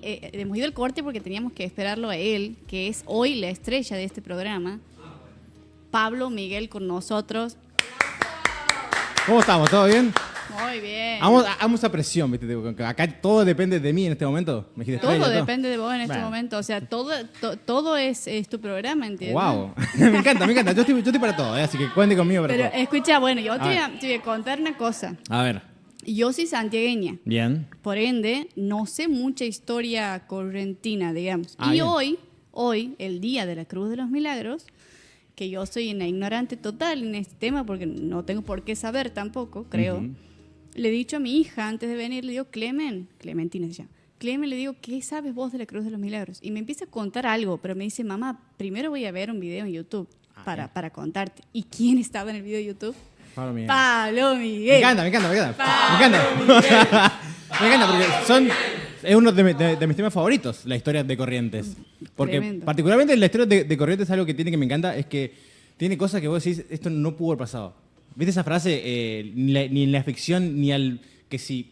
Hemos ido al corte porque teníamos que esperarlo a él, que es hoy la estrella de este programa. Pablo Miguel con nosotros. ¿Cómo estamos? ¿Todo bien? Muy bien. Amo esa presión, ¿viste? Acá todo depende de mí en este momento. Me dijiste Todo estrella, depende de vos en este momento. O sea, todo es tu programa, ¿entiendes? Wow. Me encanta. Yo estoy para todo, así que cuente conmigo para Pero todo. escucha, bueno, yo te voy a contar una cosa. A ver. Yo soy santiagueña. Bien. Por ende, no sé mucha historia correntina, digamos. Y Bien. hoy, el Día de la Cruz de los Milagros, que yo soy una ignorante total en este tema porque no tengo por qué saber tampoco, creo. Le he dicho a mi hija antes de venir, le digo, Clementina se llama. Clemen, le digo, ¿qué sabes vos de la Cruz de los Milagros? Y me empieza a contar algo, pero me dice, mamá, primero voy a ver un video en YouTube para contarte. ¿Y quién estaba en el video de YouTube? Pablo Miguel. Pablo Miguel. Me encanta. Me encanta porque es uno de mis temas favoritos, la historia de Corrientes. Porque Tremendo. particularmente la historia de Corrientes, algo que tiene que me encanta es que tiene cosas que vos decís, esto no pudo haber pasado. ¿Viste esa frase? Ni en la ficción, ni al que si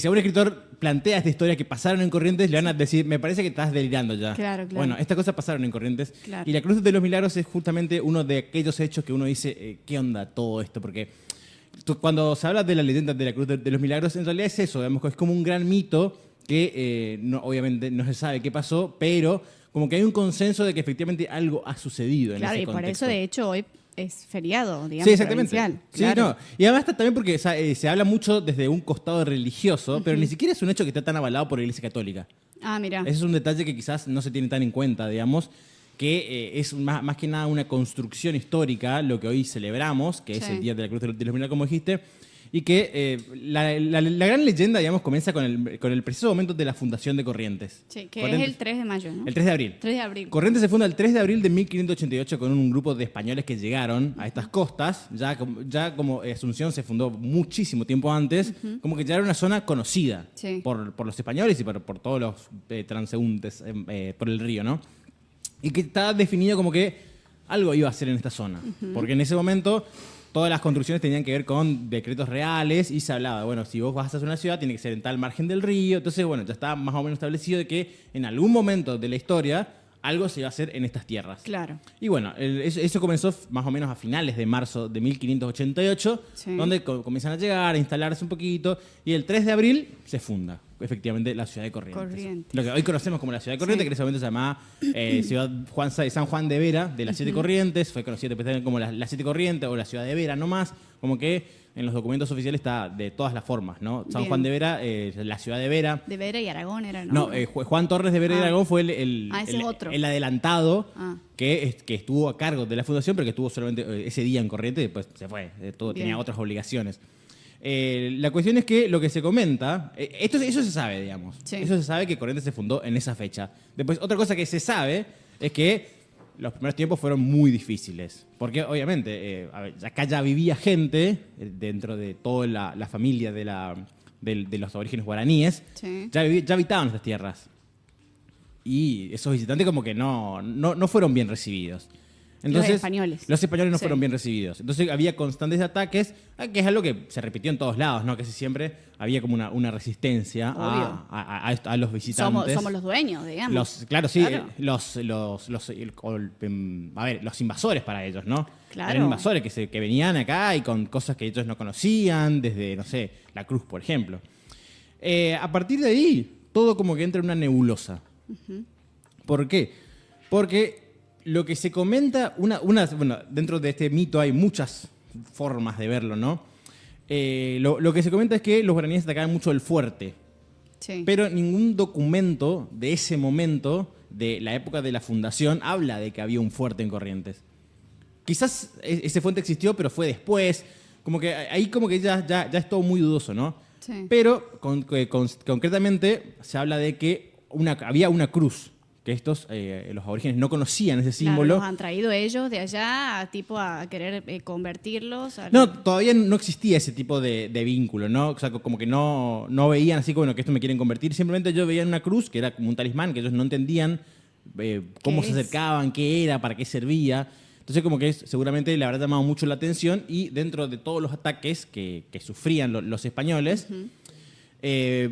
a un escritor plantea esta historia que pasaron en Corrientes, le van a decir, me parece que estás delirando ya. Claro. Bueno, estas cosas pasaron en Corrientes. Claro. Y la Cruz de los Milagros es justamente uno de aquellos hechos que uno dice, ¿qué onda todo esto? Porque cuando se habla de la leyenda de la Cruz de los Milagros, en realidad es eso, digamos, es como un gran mito que obviamente no se sabe qué pasó, pero como que hay un consenso de que efectivamente algo ha sucedido en ese contexto. Claro, y por eso, de hecho, hoy es feriado, digamos, Sí, exactamente. provincial. Sí, Claro. no. Y además está también porque se habla mucho desde un costado religioso, pero ni siquiera es un hecho que está tan avalado por la Iglesia Católica. Ah, mira. Ese es un detalle que quizás no se tiene tan en cuenta, digamos, que es más que nada una construcción histórica, lo que hoy celebramos, que es Sí. el Día de la Cruz de los Milagros, como dijiste, y que la gran leyenda, digamos, comienza con el preciso momento de la fundación de Corrientes. Sí, que Corrientes- es el 3 de mayo, ¿no? El 3 de abril. 3 de abril. Corrientes se funda el 3 de abril de 1588 con un grupo de españoles que llegaron a estas costas. Ya como Asunción se fundó muchísimo tiempo antes, como que ya era una zona conocida Sí. por los españoles y por todos los transeúntes por el río, ¿no? Y que está definido como que algo iba a hacer en esta zona. Porque en ese momento todas las construcciones tenían que ver con decretos reales y se hablaba, bueno, si vos vas a hacer una ciudad, tiene que ser en tal margen del río. Entonces, bueno, ya está más o menos establecido de que en algún momento de la historia algo se iba a hacer en estas tierras. Claro. Y bueno, eso comenzó más o menos a finales de marzo de 1588, Sí. donde comienzan a llegar, a instalarse un poquito, y el 3 de abril se funda efectivamente la ciudad de Corrientes. Lo que hoy conocemos como la ciudad de Corrientes, Sí. que en ese momento se llamaba San Juan de Vera, de las Siete Corrientes, fue conocida después también como la Siete Corrientes o la ciudad de Vera nomás, como que en los documentos oficiales está de todas las formas, ¿no? San Bien. Juan de Vera, la ciudad de Vera. De Vera y Aragón era, ¿no? No, Juan Torres de Vera y Aragón fue ese es otro. el adelantado Ah. que estuvo a cargo de la fundación, pero que estuvo solamente ese día en Corrientes y después se fue. Tenía Bien. otras obligaciones. La cuestión es que lo que se comenta, eso se sabe, digamos. Sí. Eso se sabe que Corrientes se fundó en esa fecha. Después, otra cosa que se sabe es que los primeros tiempos fueron muy difíciles. Porque, obviamente, acá ya vivía gente dentro de toda la familia de los orígenes guaraníes. Sí. Ya habitaban estas tierras. Y esos visitantes como que no fueron bien recibidos. Entonces, los españoles. no Sí. fueron bien recibidos. Entonces había constantes ataques, que es algo que se repitió en todos lados, ¿no? Casi siempre había como una resistencia Obvio. a los visitantes. Somos los dueños, digamos. Claro, sí, Claro. Los invasores para ellos, ¿no? Claro. Eran invasores que venían acá y con cosas que ellos no conocían, desde, no sé, la cruz, por ejemplo. A partir de ahí, todo como que entra en una nebulosa. ¿Por qué? Porque lo que se comenta, bueno, dentro de este mito hay muchas formas de verlo, ¿no? Lo que se comenta es que los guaraníes atacaban mucho el fuerte, Sí. pero ningún documento de ese momento, de la época de la fundación, habla de que había un fuerte en Corrientes. Quizás ese fuerte existió, pero fue después. Como que ahí como que ya es todo muy dudoso, ¿no? Sí. Pero concretamente se habla de que había una cruz, que los aborígenes no conocían ese Claro, símbolo. los han traído ellos de allá a querer convertirlos. No, todavía no existía ese tipo de vínculo, ¿no? O sea, como que no veían así como, bueno, que esto me quieren convertir. Simplemente ellos veían una cruz, que era como un talismán, que ellos no entendían cómo se acercaban, qué era, para qué servía. Entonces, como que seguramente le habrá llamado mucho la atención y dentro de todos los ataques que sufrían los españoles,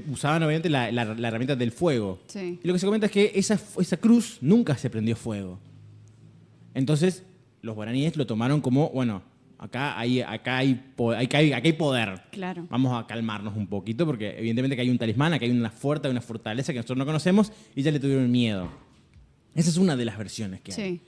usaban obviamente la herramienta del fuego. Sí. Y lo que se comenta es que esa cruz nunca se prendió fuego. Entonces, los guaraníes lo tomaron como, bueno, acá hay poder. Claro. Vamos a calmarnos un poquito porque evidentemente que hay un talismán, acá hay una fortaleza que nosotros no conocemos y ya le tuvieron miedo. Esa es una de las versiones que hay. Sí.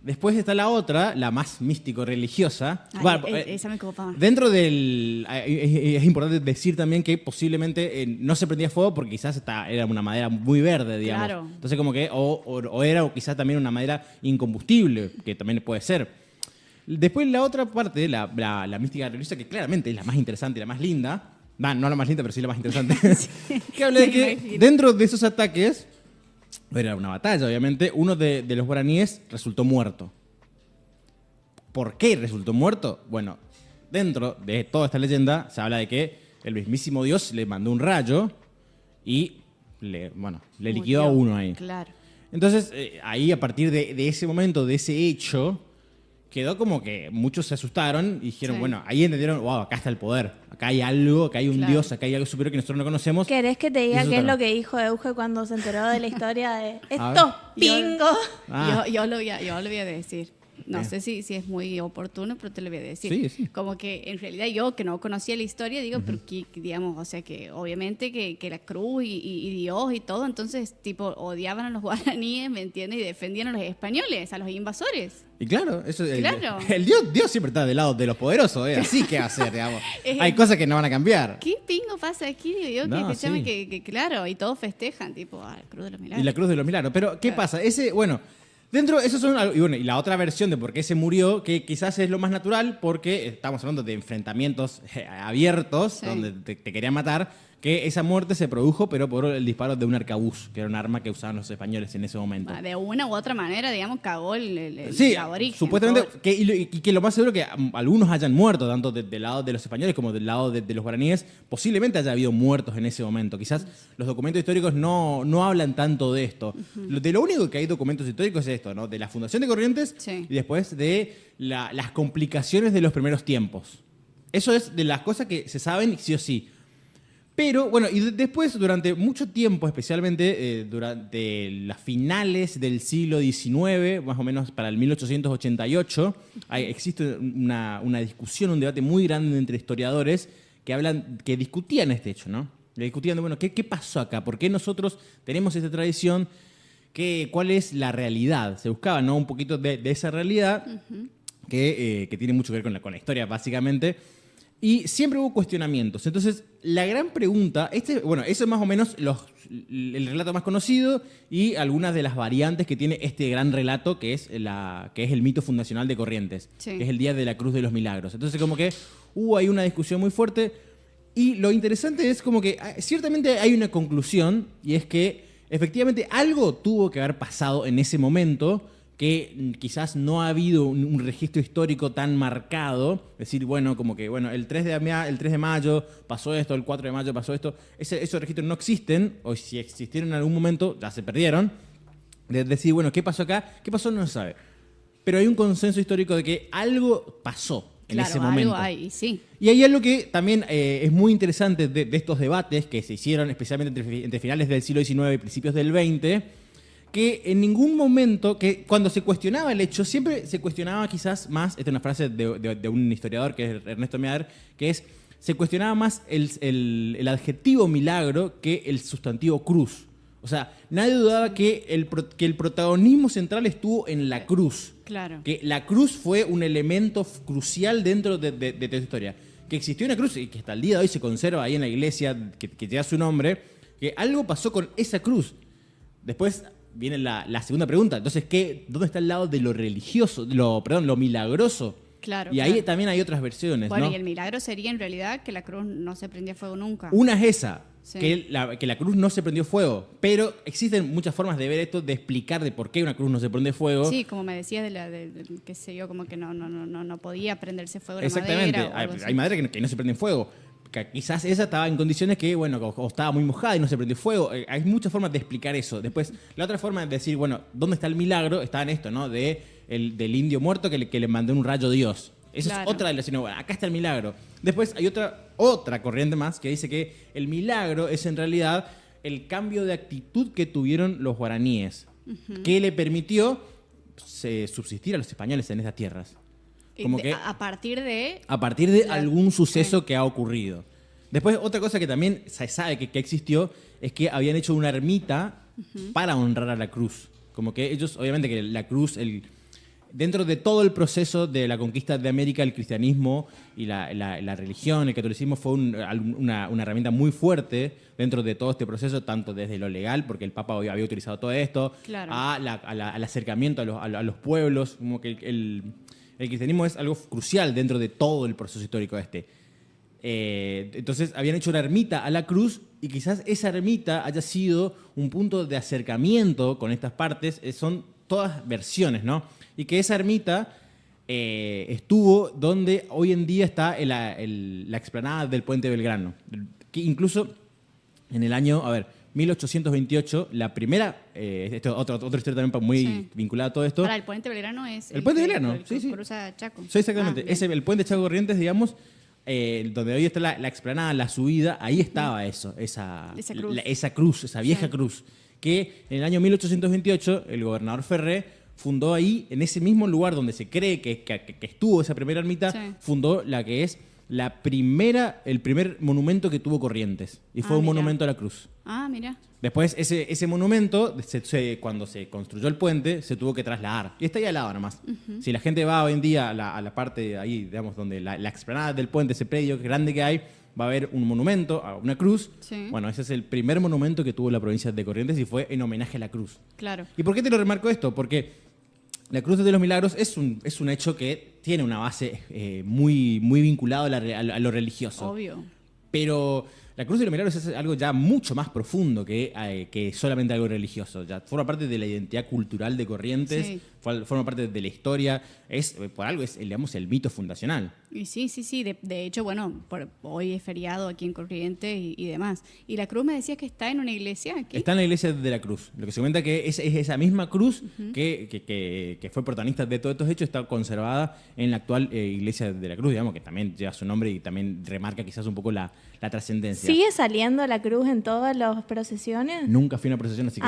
Después está la otra, la más místico-religiosa. Ay, Bueno, esa me copa más. dentro del... Es importante decir también que posiblemente no se prendía fuego porque quizás era una madera muy verde, digamos. Claro. Entonces como que... O era quizás también una madera incombustible, que también puede ser. Después la otra parte, la mística religiosa, que claramente es la más interesante y la más linda. No la más linda, pero sí la más interesante. Sí. Que habla de que dentro de esos ataques... Era una batalla, obviamente. Uno de los guaraníes resultó muerto. ¿Por qué resultó muerto? Bueno, dentro de toda esta leyenda se habla de que el mismísimo Dios le mandó un rayo y le liquidó a uno ahí. Claro. Entonces, ahí a partir de ese momento, de ese hecho, quedó como que muchos se asustaron y dijeron, bueno, ahí entendieron, wow, acá está el poder. Acá hay algo, acá hay un Dios, acá hay algo superior que nosotros no conocemos. ¿Querés que te diga qué es lo que dijo Euge cuando se enteró de la historia de estos pingos? Yo lo voy a decir. No sé si es muy oportuno, pero te lo voy a decir. Sí. Como que en realidad yo, que no conocía la historia, digo, pero que, digamos, o sea, que obviamente que la cruz y Dios y todo, entonces, tipo, odiaban a los guaraníes, ¿me entiendes? Y defendían a los españoles, a los invasores. Y claro, eso Claro. El Dios siempre está del lado de los poderosos, así que va a ser, digamos. Hay cosas que no van a cambiar. ¿Qué pingo pasa aquí? Digo yo, No, sí. que claro, y todos festejan, tipo, la cruz de los milagros. Y la cruz de los milagros. Pero, ¿qué pasa? Dentro, esos son y la otra versión de por qué se murió, que quizás es lo más natural, porque estamos hablando de enfrentamientos abiertos, donde te querían matar, que esa muerte se produjo, pero por el disparo de un arcabuz, que era un arma que usaban los españoles en ese momento. De una u otra manera, digamos, cagó el Sí, aborigen. supuestamente, y que lo más seguro que algunos hayan muerto, tanto del lado de los españoles como del lado de los guaraníes, posiblemente haya habido muertos en ese momento. Quizás los documentos históricos no hablan tanto de esto. De lo único que hay documentos históricos es esto, ¿no? De la fundación de Corrientes y después de las complicaciones de los primeros tiempos. Eso es de las cosas que se saben sí o sí. Pero, bueno, y después, durante mucho tiempo, especialmente durante las finales del siglo XIX, más o menos para el 1888, existe una discusión, un debate muy grande entre historiadores que discutían este hecho, ¿no? Discutían de, bueno, ¿qué pasó acá? ¿Por qué nosotros tenemos esta tradición? ¿Cuál es la realidad? Se buscaba, ¿no? Un poquito de esa realidad que tiene mucho que ver con la historia, básicamente. Y siempre hubo cuestionamientos. Entonces, la gran pregunta, eso es más o menos el relato más conocido y algunas de las variantes que tiene este gran relato que es el mito fundacional de Corrientes, que es el Día de la Cruz de los Milagros. Entonces, como que hubo ahí una discusión muy fuerte y lo interesante es como que ciertamente hay una conclusión y es que efectivamente algo tuvo que haber pasado en ese momento que quizás no ha habido un registro histórico tan marcado, decir, el 3 de mayo pasó esto, el 4 de mayo pasó esto, esos registros no existen, o si existieron en algún momento, ya se perdieron, de decir, ¿qué pasó acá? ¿Qué pasó? No se sabe. Pero hay un consenso histórico de que algo pasó en ese momento. Algo hay, sí. Y hay algo que también es muy interesante de estos debates que se hicieron especialmente entre finales del siglo XIX y principios del XX, que en ningún momento, que cuando se cuestionaba el hecho, siempre se cuestionaba quizás más, esta es una frase de un historiador que es Ernesto Meader, que se cuestionaba más el adjetivo milagro que el sustantivo cruz. O sea, nadie dudaba que el protagonismo central estuvo en la cruz. Claro. Que la cruz fue un elemento crucial dentro de toda esta historia. Que existió una cruz y que hasta el día de hoy se conserva ahí en la iglesia, que lleva su nombre, que algo pasó con esa cruz. Después viene la segunda pregunta. Entonces, ¿dónde está el lado de lo religioso, lo milagroso? Claro. Y ahí también hay otras versiones, bueno, ¿no? y el milagro sería en realidad que la cruz no se prendía fuego nunca. Una es esa, sí. que la cruz no se prendió fuego. Pero existen muchas formas de ver esto, de explicar de por qué una cruz no se prende fuego. Sí, como me decías qué sé yo, como que no podía prenderse fuego la Exactamente. madera. Hay madera que no se prende fuego. Que quizás esa estaba en condiciones que, o estaba muy mojada y no se prendió fuego. Hay muchas formas de explicar eso. Después, la otra forma de decir, ¿dónde está el milagro? Está en esto, ¿no? Del indio muerto que le mandó un rayo Dios. Esa Claro. es otra de las... no, bueno, acá está el milagro. Después hay otra corriente más que dice que el milagro es en realidad el cambio de actitud que tuvieron los guaraníes, que le permitió subsistir a los españoles en esas tierras. Como que A partir de... a partir de algún suceso que ha ocurrido. Después, otra cosa que también se sabe que existió es que habían hecho una ermita para honrar a la cruz. Como que ellos, obviamente que la cruz, dentro de todo el proceso de la conquista de América, el cristianismo y la religión, el catolicismo fue una herramienta muy fuerte dentro de todo este proceso, tanto desde lo legal, porque el Papa había utilizado todo esto, Claro. al acercamiento a los pueblos, como que el cristianismo es algo crucial dentro de todo el proceso histórico este. Entonces habían hecho una ermita a la cruz y quizás esa ermita haya sido un punto de acercamiento con estas partes. Son todas versiones, ¿no? Y que esa ermita estuvo donde hoy en día está la explanada del Puente Belgrano. Que incluso en el año, 1828, la primera, otra historia también muy vinculada a todo esto. Para el Puente Belgrano es... El Puente que Belgrano, sí. Cruza Chaco. Sí, exactamente. Ah, bien. El puente Chaco Corrientes, digamos, donde hoy está la explanada, la subida, ahí estaba esa cruz, esa vieja cruz, que en el año 1828 el gobernador Ferré fundó ahí, en ese mismo lugar donde se cree que estuvo esa primera ermita, fundó la que es el primer monumento que tuvo Corrientes, y fue un monumento a la cruz. Ah, mira. Después, ese monumento, cuando se construyó el puente, se tuvo que trasladar. Y está ahí al lado nomás. Si la gente va hoy en día a la parte ahí, digamos, donde la explanada del puente, ese predio grande que hay, va a haber un monumento, una cruz. Sí. Bueno, ese es el primer monumento que tuvo la provincia de Corrientes y fue en homenaje a la cruz. Claro. ¿Y por qué te lo remarco esto? Porque la Cruz de los Milagros es un hecho que tiene una base muy vinculado a lo religioso. Obvio. Pero la Cruz de los Milagros es algo ya mucho más profundo que solamente algo religioso. Ya forma parte de la identidad cultural de Corrientes, Sí. forma parte de la historia. Por algo es, digamos, el mito fundacional. Y sí. De hecho, bueno, hoy es feriado aquí en Corrientes y demás. Y la cruz me decías que está en una iglesia aquí. Está en la iglesia de la Cruz. Lo que se cuenta que es esa misma cruz que fue protagonista de todos estos hechos, está conservada en la actual iglesia de la Cruz, digamos, que también lleva su nombre y también remarca quizás un poco la trascendencia. ¿Sigue saliendo la cruz en todas las procesiones? Nunca fui a una procesión, así que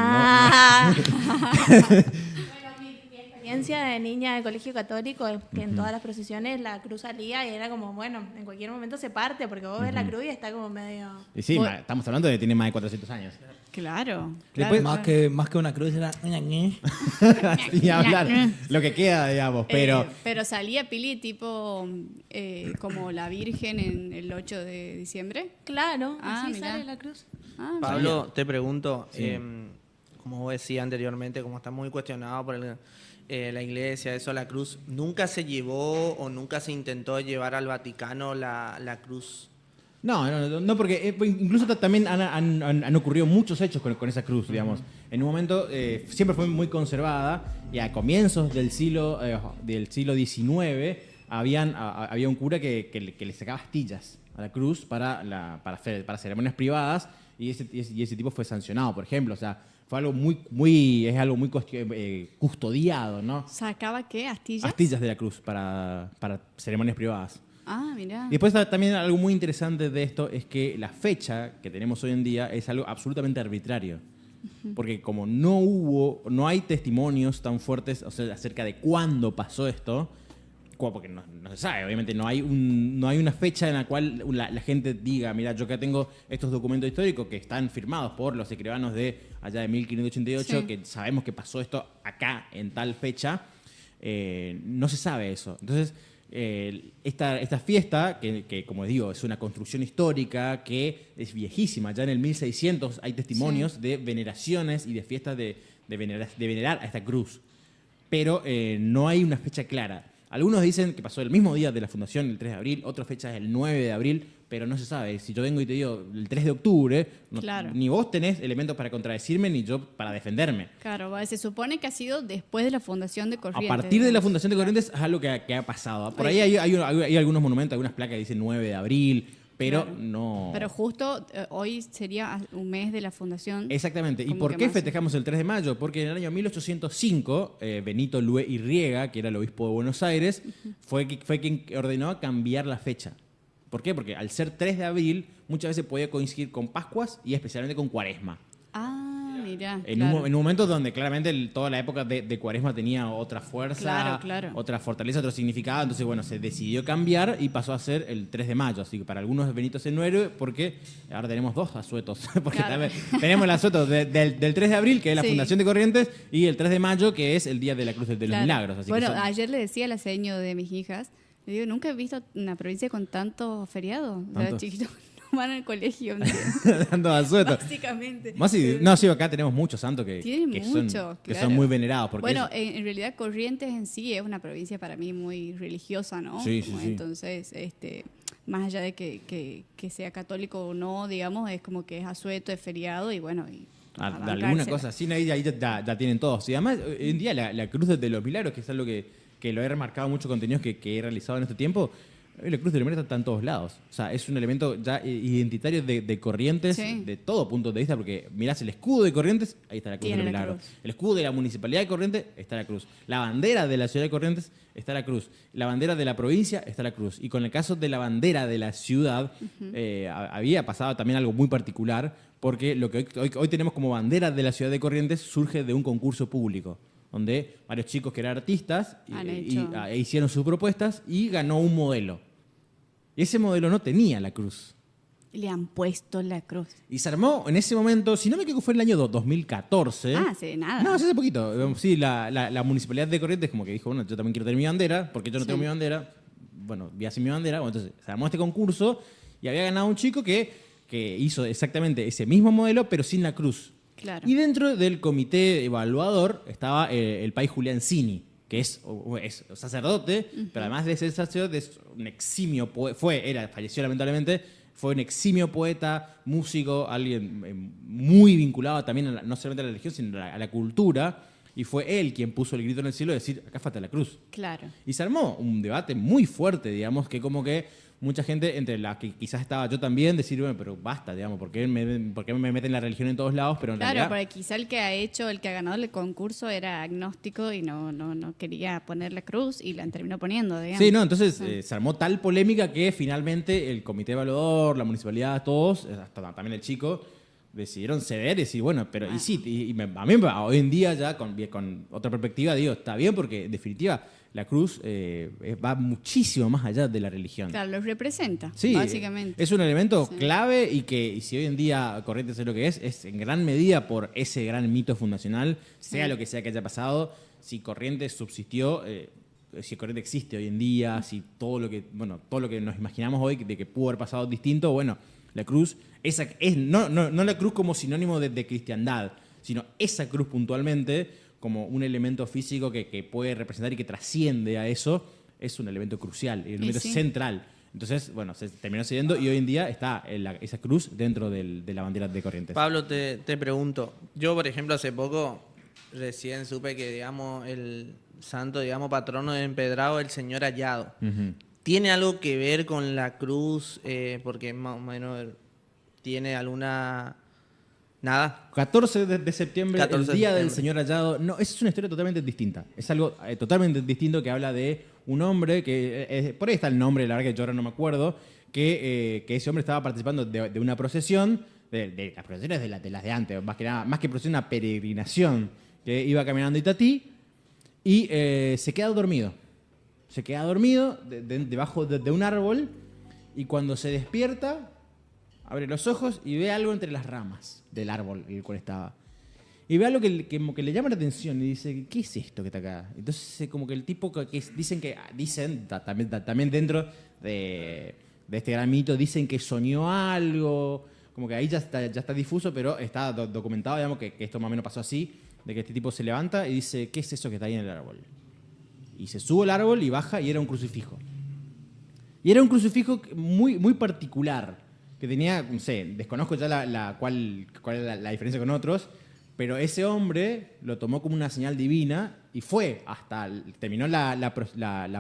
Mi experiencia de niña de colegio católico es que en todas las procesiones la cruz salía y era como, bueno, en cualquier momento se parte, porque vos ves la cruz y está como medio... Y sí, estamos hablando de que tiene más de 400 años. Claro. Después- Más que una cruz era... Sin hablar. Lo que queda, digamos, pero... Pero salía Pili tipo como la Virgen en el 8 de diciembre. Claro, Ah, así mirá. sale la cruz. Ah, Pablo, te pregunto, Sí. como vos decías anteriormente, como está muy cuestionado por la iglesia, eso, la cruz, ¿nunca se llevó o nunca se intentó llevar al Vaticano la cruz? No, porque incluso también han ocurrido muchos hechos con esa cruz, digamos. En un momento siempre fue muy conservada y a comienzos del siglo XIX había un cura que le sacaba astillas a la cruz para ceremonias privadas y ese tipo fue sancionado, por ejemplo. O sea, fue algo muy custodiado, ¿no? ¿Sacaba qué? ¿Astillas? Astillas de la cruz para ceremonias privadas. Ah, mirá. Y después también algo muy interesante de esto es que la fecha que tenemos hoy en día es algo absolutamente arbitrario. Porque como no hay testimonios tan fuertes, o sea, acerca de cuándo pasó esto, porque no se sabe, obviamente no hay una fecha en la cual la gente diga, mira, yo acá tengo estos documentos históricos que están firmados por los escribanos de allá de 1588, Sí. que sabemos que pasó esto acá en tal fecha, no se sabe eso. Entonces, esta fiesta, que como digo, es una construcción histórica que es viejísima, ya en el 1600 hay testimonios de veneraciones y de fiestas de venerar a esta cruz, pero no hay una fecha clara. Algunos dicen que pasó el mismo día de la fundación, el 3 de abril, otra fecha es el 9 de abril, pero no se sabe. Si yo vengo y te digo el 3 de octubre, Claro. ni vos tenés elementos para contradecirme, ni yo para defenderme. Claro, se supone que ha sido después de la fundación de Corrientes. A partir de la digamos. fundación de Corrientes es algo que ha pasado. Por ahí Oye. hay algunos monumentos, algunas placas que dicen 9 de abril, pero Claro. no... Pero justo hoy sería un mes de la fundación. Exactamente. ¿Y Como por que qué más- festejamos el 3 de mayo? Porque en el año 1805, Benito Lue y Riega, que era el obispo de Buenos Aires, fue quien ordenó cambiar la fecha. ¿Por qué? Porque al ser 3 de abril, muchas veces podía coincidir con Pascuas y especialmente con Cuaresma. Ah, mirá. En, claro. un momento donde claramente toda la época de Cuaresma tenía otra fuerza, Claro, claro. otra fortaleza, otro significado. Entonces, bueno, se decidió cambiar y pasó a ser el 3 de mayo. Así que para algunos Benito es el 9 porque ahora tenemos dos asuetos. Porque Claro. también tenemos el asueto del 3 de abril, que es la Sí. fundación de Corrientes, y el 3 de mayo, que es el Día de la Cruz de los Claro. Milagros. Así Bueno, que son- ayer le decía a la seño de mis hijas, le digo, nunca he visto una provincia con tantos feriados. Los ¿Tantos? chiquitos no van al colegio, dando asuetos. básicamente. Más si- no, sí, acá tenemos muchos santos que Tienen son, muchos, que claro. son muy venerados. Porque Bueno, es- en realidad Corrientes en sí es una provincia para mí muy religiosa, ¿no? Sí, sí, Como sí. Entonces, más allá de que sea católico o no, digamos, es como que es asueto, es feriado y bueno, y a alguna bancársela. cosa así, ahí ya tienen todos. Y además, hoy en día la Cruz de los Milagros, que es algo que lo he remarcado en muchos contenidos que he realizado en este tiempo, la Cruz de los Milagros está en todos lados. O sea, es un elemento ya identitario de Corrientes, Sí. de todo punto de vista, porque mirás el escudo de Corrientes, ahí está la Cruz Tiene de los la Milagros. cruz. El escudo de la Municipalidad de Corrientes, está la cruz. La bandera de la ciudad de Corrientes, está la cruz. La bandera de la provincia, está la cruz. Y con el caso de la bandera de la ciudad, había pasado también algo muy particular, porque lo que hoy tenemos como bandera de la ciudad de Corrientes surge de un concurso público, donde varios chicos que eran artistas Han hecho. hicieron sus propuestas y ganó un modelo. Y ese modelo no tenía la cruz. Le han puesto la cruz. Y se armó en ese momento, si no me equivoco, fue en el año 2014. Ah, hace nada. No, hace poquito. Sí, la Municipalidad de Corrientes como que dijo, bueno, yo también quiero tener mi bandera, porque yo no Sí. tengo mi bandera. Bueno, voy a hacer mi bandera. Bueno, entonces se armó este concurso y había ganado un chico que hizo exactamente ese mismo modelo, pero sin la cruz. Claro. Y dentro del comité evaluador estaba el país Julián Cini, que es sacerdote, pero además de ser sacerdote es un eximio poeta, falleció lamentablemente, fue un eximio poeta, músico, alguien muy vinculado también no solamente a la religión, sino a la cultura, y fue él quien puso el grito en el cielo de decir, acá falta la cruz. Claro. Y se armó un debate muy fuerte, digamos, que como que mucha gente, entre la que quizás estaba yo también, decir, bueno, pero basta, digamos, ¿por qué me meten la religión en todos lados? Pero en Claro, realidad... porque quizá el que ha ganado el concurso era agnóstico y no quería poner la cruz y la terminó poniendo, digamos. Sí, no, entonces se armó tal polémica que finalmente el comité evaluador, la municipalidad, todos, hasta también el chico, decidieron ceder y decir, bueno, pero y sí, a mí hoy en día ya con otra perspectiva digo, está bien porque en definitiva la cruz va muchísimo más allá de la religión. Claro, lo representa, Sí, básicamente. es un elemento Sí. clave y si hoy en día Corrientes es lo que es en gran medida por ese gran mito fundacional, sea lo que sea que haya pasado, si Corrientes subsistió, si Corrientes existe hoy en día, si todo lo que nos imaginamos hoy de que pudo haber pasado distinto, bueno, la cruz, esa es no la cruz como sinónimo de cristiandad, sino esa cruz puntualmente como un elemento físico que puede representar y que trasciende a eso, es un elemento crucial, un elemento sí. central. Entonces, bueno, se terminó cediendo y hoy en día está esa cruz dentro de la bandera de Corrientes. Pablo, te pregunto. Yo, por ejemplo, hace poco recién supe que, digamos, el santo, digamos, patrono de Empedrado, el señor Hallado. Ujú. ¿Tiene algo que ver con la cruz? Porque más o menos tiene alguna... Nada. 14 de septiembre, 14 el de día del septiembre. señor Hallado. No, esa es una historia totalmente distinta. Es algo totalmente distinto que habla de un hombre que... por ahí está el nombre, la verdad que yo ahora no me acuerdo, que ese hombre estaba participando de una procesión, de las procesiones de las de antes, más que nada, más que procesión, una peregrinación, que iba caminando a Itatí y se queda dormido. Se queda dormido debajo de un árbol y cuando se despierta, abre los ojos y ve algo entre las ramas del árbol en el cual estaba. Y ve algo que como que le llama la atención y dice, ¿qué es esto que está acá? Entonces como que el tipo dicen también dentro de este gran mito, dicen que soñó algo, como que ahí ya está difuso, pero está documentado, digamos, que esto más o menos pasó así, de que este tipo se levanta y dice, ¿qué es eso que está ahí en el árbol? Y se sube al árbol y baja y era un crucifijo. Y era un crucifijo muy, muy particular, que tenía, no sé, desconozco ya cuál es la diferencia con otros, pero ese hombre lo tomó como una señal divina y fue terminó la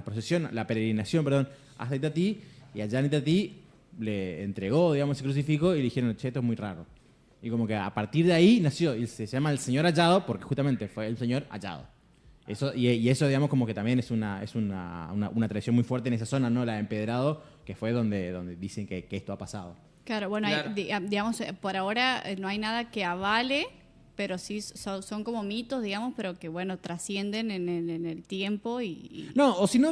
procesión, la peregrinación, perdón, hasta Itatí, y allá en Itatí le entregó, digamos, ese crucifijo y le dijeron, che, esto es muy raro. Y como que a partir de ahí nació, y se llama el Señor Hallado porque justamente fue el Señor hallado. Eso, y eso, digamos, como que también es una tradición muy fuerte en esa zona, ¿no? La de Empedrado, que fue donde dicen que esto ha pasado. Claro, bueno, Claro. digamos, por ahora no hay nada que avale, pero sí son como mitos, digamos, pero que, bueno, trascienden en el tiempo y... No, o si no...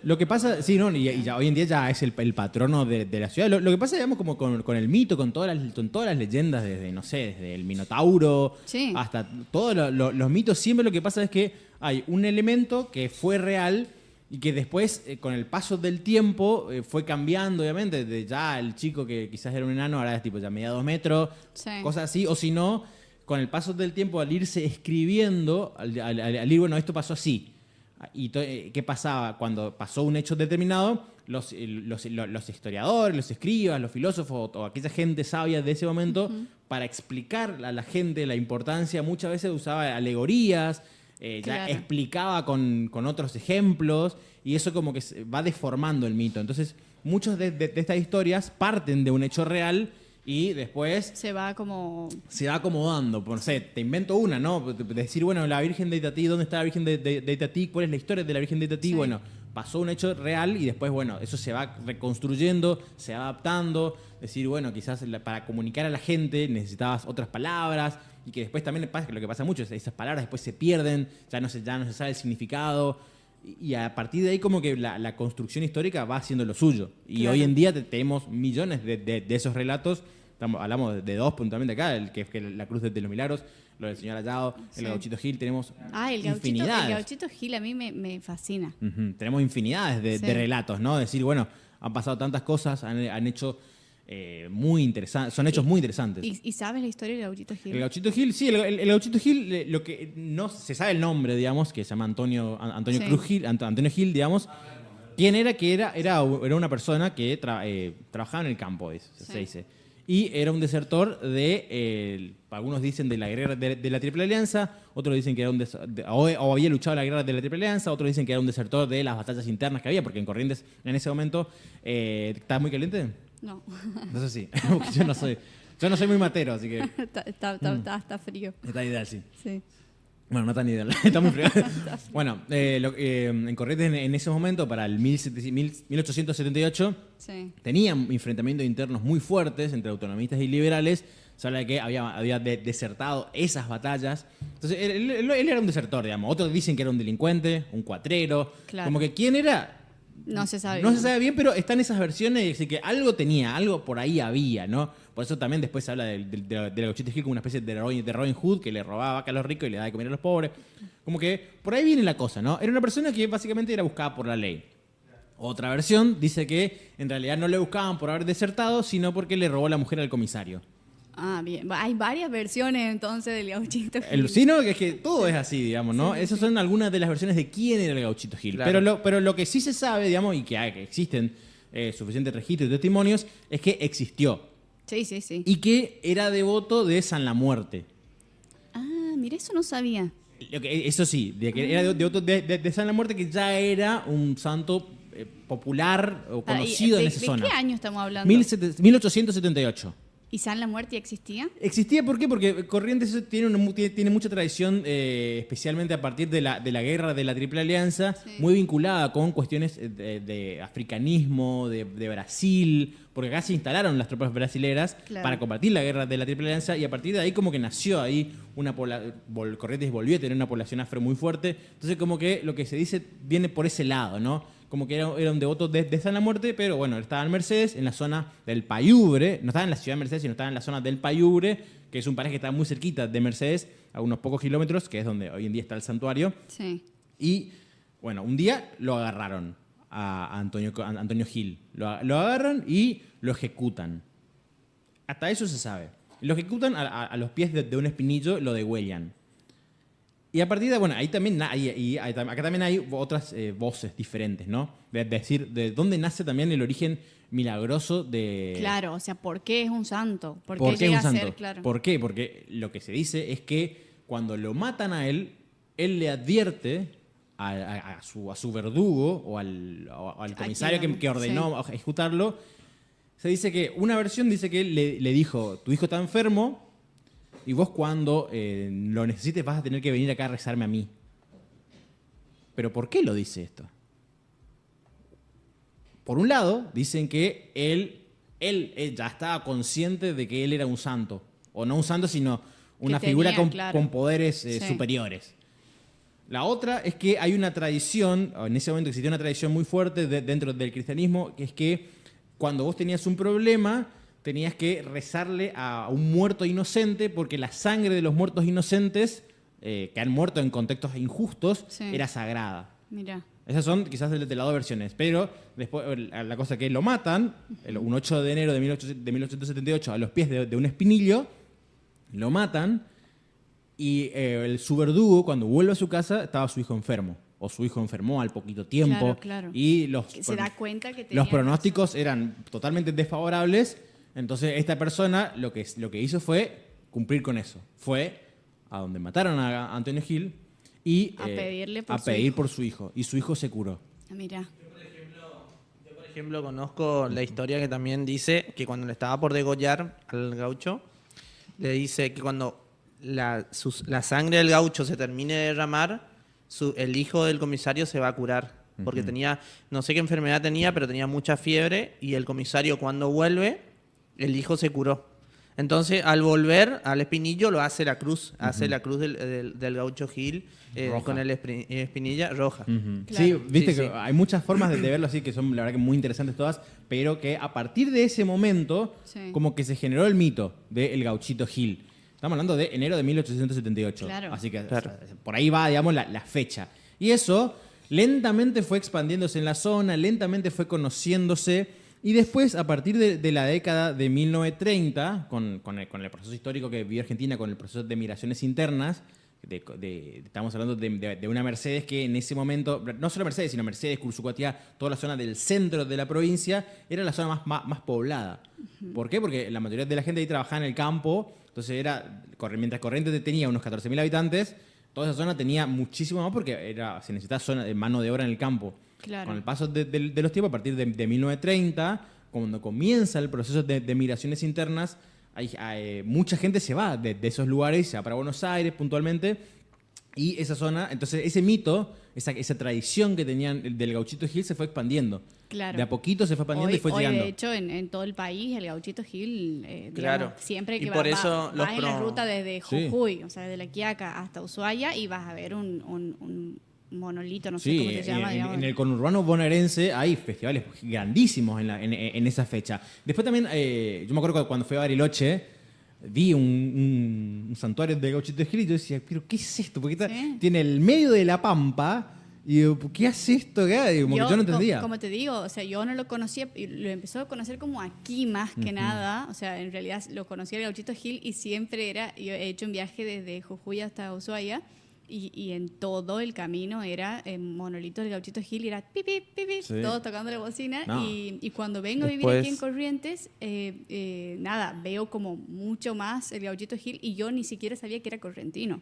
Lo que pasa, sí, no, y ya, hoy en día ya es el patrono de la ciudad. Lo que pasa, digamos, como con el mito, con todas las leyendas, desde, no sé, desde el Minotauro Sí. hasta todos los mitos, siempre lo que pasa es que hay un elemento que fue real y que después, con el paso del tiempo, fue cambiando, obviamente. De ya el chico que quizás era un enano, ahora es tipo ya media 2 metros, Sí. cosas así, o si no, con el paso del tiempo, al irse escribiendo, al ir, bueno, esto pasó así. ¿Y qué pasaba? Cuando pasó un hecho determinado, los historiadores, los escribas, los filósofos o aquella gente sabia de ese momento, para explicar a la gente la importancia, muchas veces usaba alegorías, ya Claro. explicaba con otros ejemplos, y eso como que va deformando el mito. Entonces, muchas de estas historias parten de un hecho real y después Se va como... se va acomodando. No sé, te invento una, ¿no? Decir, bueno, la Virgen de Itatí, ¿dónde está la Virgen de Itatí? ¿Cuál es la historia de la Virgen de Itatí? Sí. Bueno, pasó un hecho real y después, bueno, eso se va reconstruyendo, se va adaptando. Decir, bueno, quizás para comunicar a la gente necesitabas otras palabras y que después también pasa que lo que pasa mucho es esas palabras después se pierden, ya no se sabe el significado. Y a partir de ahí como que la construcción histórica va haciendo lo suyo. Y Claro. hoy en día tenemos millones de esos relatos. Hablamos de dos puntualmente acá, que es la Cruz de los Milagros, lo del Señor Hallado, Sí. el Gauchito Gil, tenemos El infinidades. gauchito Gil a mí me fascina. Ujú, tenemos infinidades Sí. de relatos, ¿no? Decir, bueno, han pasado tantas cosas, han hecho muy interesantes, son hechos muy interesantes. ¿Y sabes la historia del gauchito Gil? El Gauchito Gil, sí, el Gauchito Gil, lo que no se sabe el nombre, digamos, que se llama Antonio Sí. Cruz Gil, Antonio Gil, digamos. ¿Quién era? Que era una persona que trabajaba en el campo, se Sí. dice. Y era un desertor algunos dicen de la guerra de la Triple Alianza, otros dicen que era o había luchado en la guerra de la Triple Alianza, otros dicen que era un desertor de las batallas internas que había, porque en Corrientes en ese momento estaba muy caliente. No, Entonces sí, porque yo no soy muy matero, así que está frío. está ideal, sí. Sí. Bueno, no tan ideal, está muy frío. Bueno, en Corrientes en ese momento, para el 1878, Sí. tenían enfrentamientos internos muy fuertes entre autonomistas y liberales. Se habla de que había desertado esas batallas. Entonces, él era un desertor, digamos. Otros dicen que era un delincuente, un cuatrero. Claro. Como que quién era, No se sabe. no bien. se sabe bien, pero están esas versiones, así que algo tenía, algo por ahí había, ¿no? Por eso también después se habla del Gauchito Gil como una especie de Robin Hood que le robaba vaca a los ricos y le daba de comer a los pobres. Como que por ahí viene la cosa, ¿no? Era una persona que básicamente era buscada por la ley. Otra versión dice que en realidad no le buscaban por haber desertado, sino porque le robó la mujer al comisario. Bien. Hay varias versiones entonces del gauchito Gil. Sí, no, que es que todo es así, digamos, ¿no? Esas son algunas de las versiones de quién era el Gauchito Gil. Claro. Pero lo que sí se sabe, digamos, y que existen suficientes registros y testimonios, es que existió. Sí. Y que era devoto de San la Muerte. Mira, eso no sabía. Eso sí, de que era devoto de San la Muerte, que ya era un santo popular o conocido en esa ¿De zona. qué año estamos hablando? 1878. ¿Y San la Muerte ya existía? Existía, ¿por qué? Porque Corrientes tiene mucha tradición, especialmente a partir de la guerra de la Triple Alianza, Sí. muy vinculada con cuestiones de africanismo, de Brasil, porque acá se instalaron las tropas brasileras Claro. para combatir la guerra de la Triple Alianza, y a partir de ahí como que nació ahí Corrientes volvió a tener una población afro muy fuerte. Entonces como que lo que se dice viene por ese lado, ¿no? Como que era un devoto de San la Muerte, pero bueno, él estaba en Mercedes, en la zona del Payubre, no estaba en la ciudad de Mercedes, sino estaba en la zona del Payubre, que es un paraje que está muy cerquita de Mercedes, a unos pocos kilómetros, que es donde hoy en día está el santuario. Sí. Y bueno, un día lo agarraron a Antonio Gil. Lo agarran y lo ejecutan. Hasta eso se sabe. Lo ejecutan a los pies de un espinillo, lo degüellan. Y a partir de, bueno, ahí también acá también hay otras voces diferentes, ¿no? De decir, de dónde nace también el origen milagroso de... Claro, o sea, ¿por qué es un santo? ¿Por qué ¿Por qué es llega un a santo? ser? Claro. ¿Por qué? Porque lo que se dice es que cuando lo matan a él le advierte a su verdugo o al comisario quien- que ordenó ejecutarlo, Se dice que, una versión dice que le dijo, tu hijo está enfermo y vos cuando lo necesites vas a tener que venir acá a rezarme a mí. ¿Pero por qué lo dice esto? Por un lado, dicen que él ya estaba consciente de que él era un santo. O no un santo, sino una figura con poderes superiores. La otra es que hay una tradición, en ese momento existía una tradición muy fuerte dentro del cristianismo, que es que cuando vos tenías un problema, tenías que rezarle a un muerto inocente, porque la sangre de los muertos inocentes, que han muerto en contextos injustos, era sagrada. Mirá. Esas son quizás de las dos versiones, pero después la cosa que lo matan, un 8 de enero de 1878, a los pies de un espinillo, lo matan y su verdugo, cuando vuelve a su casa, estaba su hijo enfermo. O su hijo enfermó al poquito tiempo. Claro. Y se da cuenta que los pronósticos eran totalmente desfavorables. Entonces esta persona lo que hizo fue cumplir con eso. Fue a donde mataron a Antonio Gil y a pedirle por su hijo. Y su hijo se curó. Mirá. Yo, por ejemplo, conozco la historia que también dice que cuando le estaba por degollar al gaucho, le dice que cuando la sangre del gaucho se termine de derramar, el hijo del comisario se va a curar. Porque tenía, no sé qué enfermedad tenía, pero tenía mucha fiebre y el comisario cuando vuelve, el hijo se curó. Entonces, al volver al espinillo, lo hace la cruz. Hace la cruz del gaucho Gil con el espinilla roja. Claro. Sí, viste Sí, que sí. hay muchas formas de verlo así, que son la verdad que muy interesantes todas, pero que a partir de ese momento, como que se generó el mito del gauchito Gil. Estamos hablando de enero de 1878. Claro. Así que Claro. o sea, por ahí va, digamos, la fecha. Y eso lentamente fue expandiéndose en la zona, lentamente fue conociéndose. Y después, a partir de la década de 1930, con el proceso histórico que vivió Argentina, con el proceso de migraciones internas, estamos hablando de una Mercedes que en ese momento, no solo Mercedes, sino Mercedes, Cursucoatiá, toda la zona del centro de la provincia, era la zona más poblada. ¿Por qué? Porque la mayoría de la gente ahí trabajaba en el campo, entonces mientras Corrientes tenía unos 14.000 habitantes, toda esa zona tenía muchísimo más porque se necesitaba mano de obra en el campo. Claro. Con el paso de los tiempos, a partir de 1930, cuando comienza el proceso de migraciones internas, mucha gente se va de esos lugares, se va para Buenos Aires puntualmente, y esa zona, entonces ese mito, esa tradición que tenían del gauchito Gil se fue expandiendo. Claro. De a poquito se fue expandiendo y fue llegando. De hecho, en todo el país, el gauchito Gil, Claro. digamos, siempre Y que por eso vas en la ruta desde Sí. Jujuy, o sea, desde La Quiaca hasta Ushuaia, y vas a ver un monolito, no sé cómo se llama. En el conurbano bonaerense hay festivales grandísimos en esa fecha. Después también, yo me acuerdo cuando fui a Bariloche, vi un santuario de gauchito Gil y yo decía, ¿pero qué es esto? Porque tiene el medio de la pampa y digo, ¿qué hace esto acá? Digo, como que yo no entendía. Como te digo, o sea, yo no lo conocía, y lo empezó a conocer como aquí más que nada, o sea, en realidad lo conocía el gauchito Gil y siempre yo he hecho un viaje desde Jujuy hasta Ushuaia. Y en todo el camino era monolito del gauchito Gil y era pipi, pipi, todos tocando la bocina. No. Y cuando vengo a vivir aquí en Corrientes, nada, veo como mucho más el gauchito Gil y yo ni siquiera sabía que era correntino.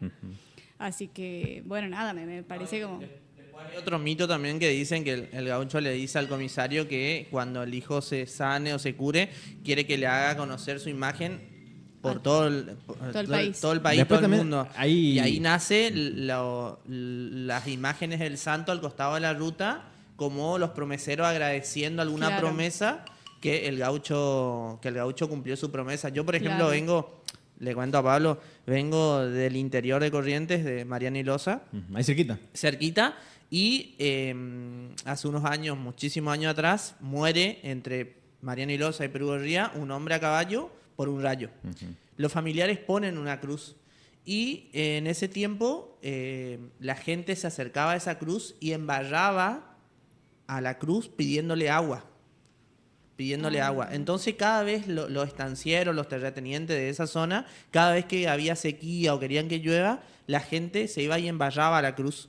Así que, bueno, nada, me parece como... Hay otro mito también que dicen que el gaucho le dice al comisario que cuando el hijo se sane o se cure, quiere que le haga conocer su imagen por todo el país, todo el mundo. Y ahí nace las imágenes del santo al costado de la ruta, como los promeseros agradeciendo alguna promesa que el gaucho cumplió su promesa. Yo, por ejemplo, le cuento a Pablo, vengo del interior de Corrientes, de Mariana y Loza. Ahí cerquita. Y hace unos años, muchísimos años atrás, muere entre Mariana y Loza y Perú Gorría un hombre a caballo por un rayo. Los familiares ponen una cruz y en ese tiempo la gente se acercaba a esa cruz y embarraba a la cruz pidiéndole agua. Entonces cada vez los estancieros, los terratenientes de esa zona, cada vez que había sequía o querían que llueva, la gente se iba y embarraba a la cruz.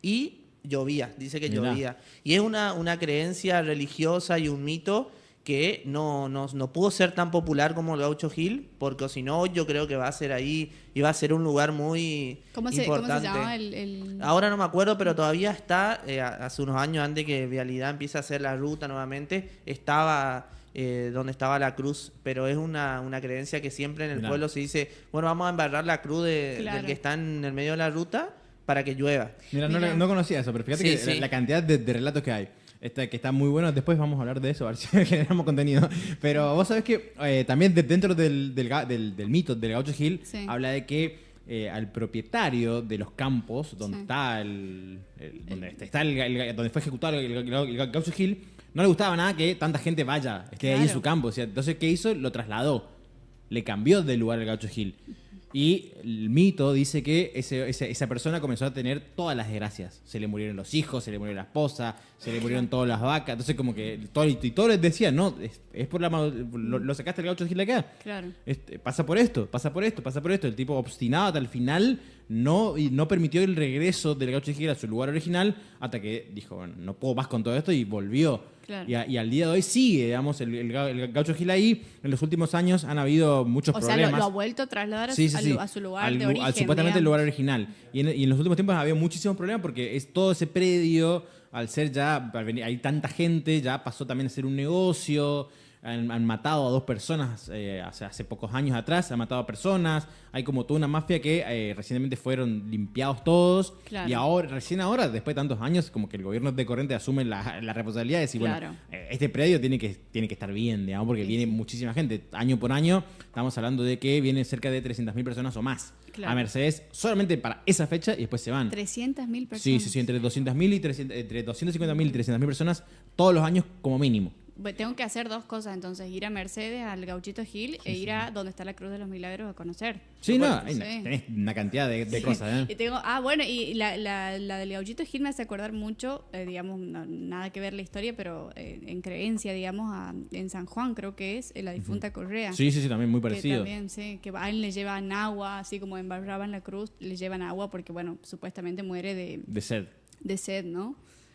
Y llovía, dice que llovía. Y es una creencia religiosa y un mito que no pudo ser tan popular como el Gaucho Gil, porque si no, yo creo que va a ser ahí, y va a ser un lugar muy importante. ¿Cómo se llama Ahora no me acuerdo, pero todavía está, hace unos años antes que Vialidad empiece a hacer la ruta nuevamente, estaba donde estaba la cruz, pero es una creencia que siempre en el pueblo se dice, bueno, vamos a embarrar la cruz del que está en el medio de la ruta para que llueva. Mira. No conocía eso, pero fíjate que la cantidad de relatos que hay. Que está muy bueno. Después vamos a hablar de eso, a ver si generamos contenido. Pero vos sabés que también dentro del mito del Gaucho Gil, habla de que al propietario de los campos donde está donde fue ejecutado el Gaucho Gil, no le gustaba nada que tanta gente vaya, esté ahí en su campo. O sea, entonces, ¿qué hizo? Lo trasladó. Le cambió de lugar al Gaucho Gil. Y el mito dice que esa persona comenzó a tener todas las desgracias. Se le murieron los hijos, se le murió la esposa, se le murieron todas las vacas. Entonces como que todos les decían, no, es por lo sacaste el Gaucho Gil de acá. Claro. Pasa por esto. El tipo obstinado hasta el final no permitió el regreso del Gaucho Gil a su lugar original hasta que dijo, bueno, no puedo más con todo esto y volvió. Claro. Y al día de hoy sigue, digamos, el Gaucho Gil ahí. En los últimos años han habido muchos problemas. O sea, lo ha vuelto a trasladar a su lugar de origen. Supuestamente el lugar original. Y en los últimos tiempos ha habido muchísimos problemas porque todo ese predio, al ser ya, hay tanta gente, ya pasó también a ser un negocio. Han matado a 2 personas hace pocos años atrás, han matado a personas. Hay como toda una mafia que recientemente fueron limpiados todos. Claro. Y recién ahora, después de tantos años, como que el gobierno de Corrientes asume la responsabilidad de decir, bueno, este predio tiene que estar bien, digamos, porque viene muchísima gente. Año por año estamos hablando de que vienen cerca de 300.000 personas o más a Mercedes solamente para esa fecha y después se van. 300.000 personas. Sí, entre 200.000 y entre 250.000 y 300.000 personas todos los años como mínimo. Tengo que hacer 2 cosas, entonces ir a Mercedes, al Gauchito Gil, ir a donde está la Cruz de los Milagros a conocer. Sí, tenés una cantidad de cosas. Y y la del Gauchito Gil me hace acordar mucho, digamos, nada que ver la historia, pero en creencia, digamos, en San Juan creo que es, la difunta Correa. Sí, también muy parecido. Que también, que a él le llevan agua, así como embarraban la cruz, le llevan agua porque, bueno, supuestamente muere de sed. De sed, ¿no?